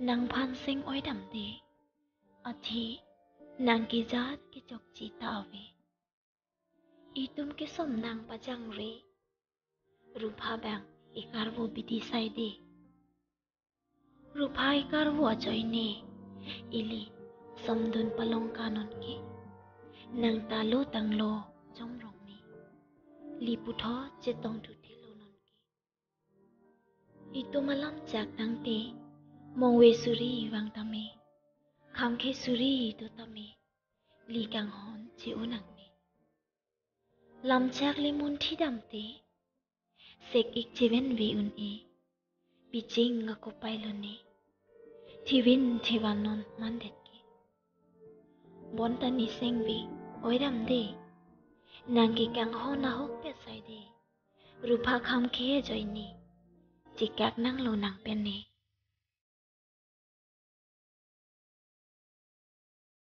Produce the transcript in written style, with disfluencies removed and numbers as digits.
นางพันเซ็งอ้อยดำเดอาทินางกิจัดกิจกจีตาเวอีตุมกิสมนางปะจังเรรูปาแบงอีการวูบิดีไซเดรูปาอีการวูจอยเนอิลีสมดุลปลงกานนกีนางตาโลตังโลจอมรงนีลีปุทอเจตองทุติโลนนกีอีตุมาลัมจากตังเตมองเวสุรีวังตาเมคำเคสุรีตุตาเมลีกังฮอนเจอุนังเนลำจากลิมุนที่ดำเตเสกอีกเจเวนเวอุนเอปิจิงงะกุไปลเนทีวินเทวานนมันเด็ดเกบอนตานิเซงเวโอยดำเดนางกิกังฮอนาฮกเปใส่เดรูปาคำเคจอยเนจิกักนั่งโลนังเป็นเน